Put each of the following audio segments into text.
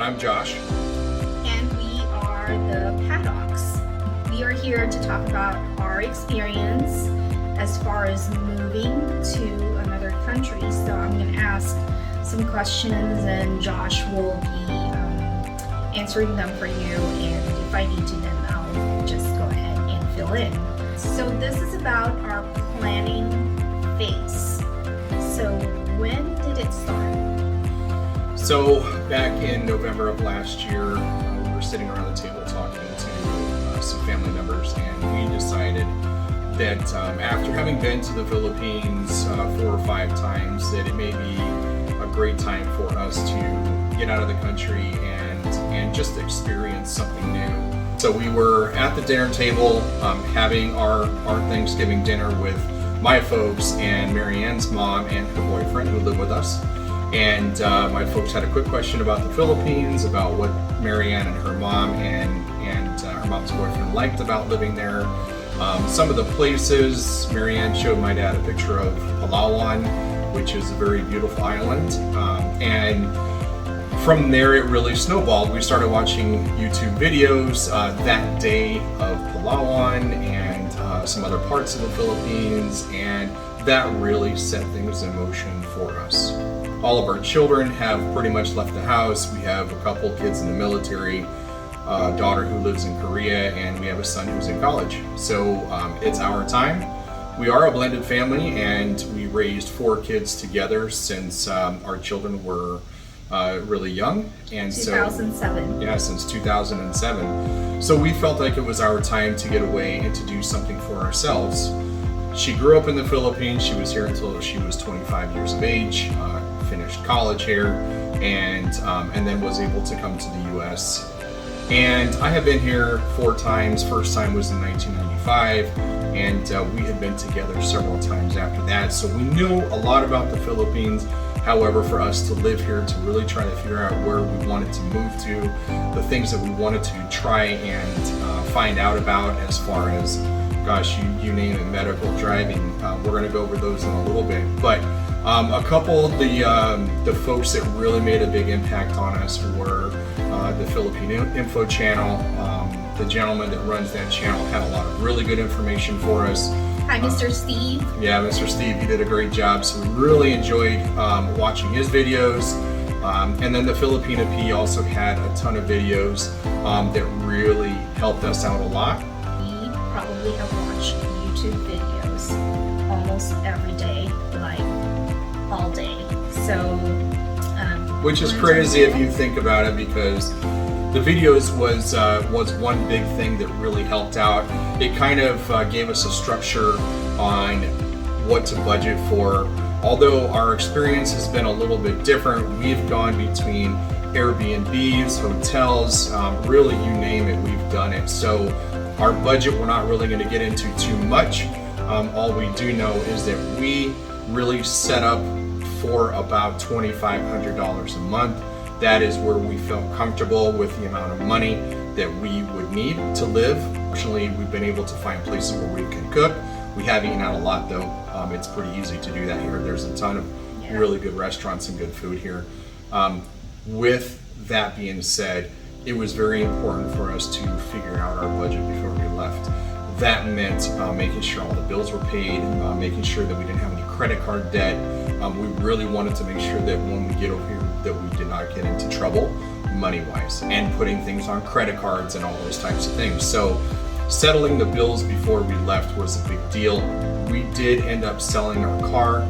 I'm Josh. And we are the Paddocks. We are here to talk about our experience as far as moving to another country. So I'm going to ask some questions and Josh will be answering them for you. And if I need to, then I'll just go ahead and fill in. So this is about our planning phase. So when did it start? So back in November of last year, we were sitting around the table talking to some family members, and we decided that after having been to the Philippines 4 or 5 times, that it may be a great time for us to get out of the country and just experience something new. So we were at the dinner table having our Thanksgiving dinner with my folks and Marianne's mom and her boyfriend who live with us. And my folks had a quick question about the Philippines, about what Marianne and her mom and her mom's boyfriend liked about living there. Some of the places, Marianne showed my dad a picture of Palawan, which is a very beautiful island. And from there it really snowballed. We started watching YouTube videos that day of Palawan and some other parts of the Philippines, and that really set things in motion for us. All of our children have pretty much left the house. We have a couple kids in the military, a daughter who lives in Korea, and we have a son who's in college. So it's our time. We are a blended family, and we raised 4 kids together since our children were really young. And 2007. Yeah, since 2007. So we felt like it was our time to get away and to do something for ourselves. She grew up in the Philippines. She was here until she was 25 years of age, finished college here, and then was able to come to the U.S. And I have been here 4 times. First time was in 1995, and we had been together several times after that. So we knew a lot about the Philippines. However, for us to live here, to really try to figure out where we wanted to move to, the things that we wanted to try and find out about as far as, gosh, you name it, medical, driving, we're going to go over those in a little bit. But a couple of the folks that really made a big impact on us were the Filipino Info channel. The gentleman that runs that channel had a lot of really good information for us. Hi, Mr. Steve. Yeah, Mr. Steve, he did a great job. So we really enjoyed watching his videos. And then the Filipina P also had a ton of videos that really helped us out a lot. We probably have watched YouTube videos almost every day, like all day. So, which is crazy if you think about it, because the videos was one big thing that really helped out. It kind of gave us a structure on what to budget for. Although our experience has been a little bit different, we've gone between Airbnbs, hotels, really you name it, we've done it. So our budget we're not really going to get into too much. All we do know is that we really set up for about $2,500 a month. That is where we felt comfortable with the amount of money that we would need to live. Fortunately, we've been able to find places where we can cook. We have eaten out a lot though. It's pretty easy to do that here. There's a ton of really good restaurants and good food here. With that being said, it was very important for us to figure out our budget before we left. That meant making sure all the bills were paid, making sure that we didn't have any credit card debt. We really wanted to make sure that when we get over here that we did not get into trouble money-wise, and putting things on credit cards and all those types of things. So settling the bills before we left was a big deal. We did end up selling our car.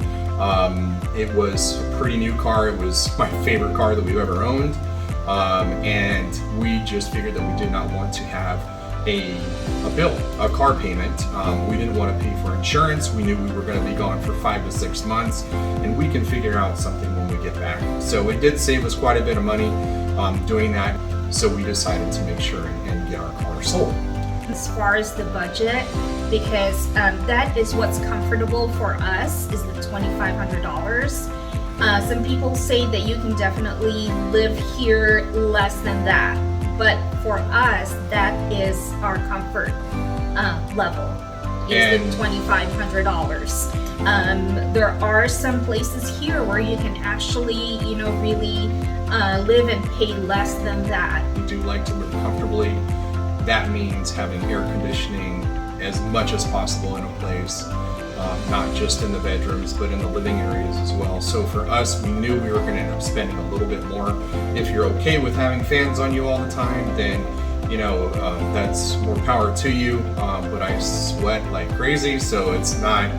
It was a pretty new car. It was my favorite car that we've ever owned. And we just figured that we did not want to have a car payment. We didn't want to pay for insurance. We knew we were going to be gone for 5 to 6 months, and we can figure out something when we get back. So it did save us quite a bit of money doing that. So we decided to make sure and get our car sold. As far as the budget, because that is what's comfortable for us, is the $2,500. Some people say that you can definitely live here less than that, but for us, that is our comfort level. is the $2,500. There are some places here where you can actually, really live and pay less than that. We do like to live comfortably. That means having air conditioning as much as possible in a place, not just in the bedrooms, but in the living areas as well. So for us, we knew we were going to end up spending a little bit more. If you're okay with having fans on you all the time, then that's more power to you. But I sweat like crazy, so it's not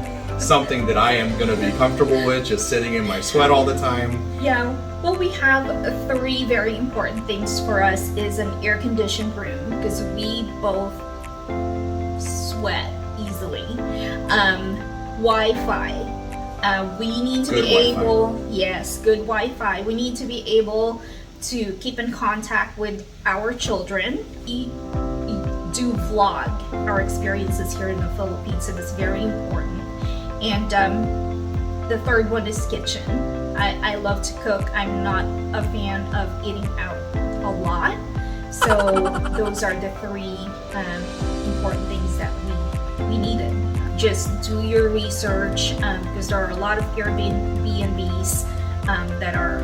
something that I am going to be comfortable with, just sitting in my sweat all the time. Yeah, well, we have 3 very important things for us is an air-conditioned room, because we both sweat easily. Wi-Fi. We need to be able, yes, good Wi-Fi. We need to be able to keep in contact with our children. We do vlog our experiences here in the Philippines, and it's very important. And the third one is kitchen. I love to cook. I'm not a fan of eating out a lot. So those are the 3 important things that we needed. Just do your research, because there are a lot of Airbnbs that are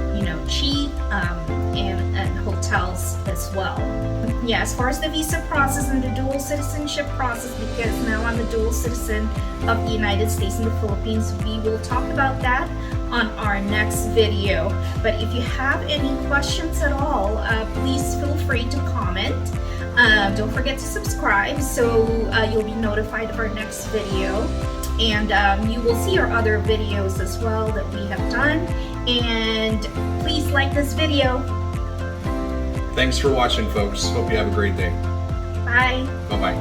cheap, and hotels as well. Yeah, as far as the visa process and the dual citizenship process, because now I'm a dual citizen of the United States and the Philippines, we will talk about that on our next video. But if you have any questions at all, please feel free to comment. Don't forget to subscribe so you'll be notified of our next video. And you will see our other videos as well that we have done. And please like this video. Thanks for watching, folks. Hope you have a great day. Bye. Bye-bye.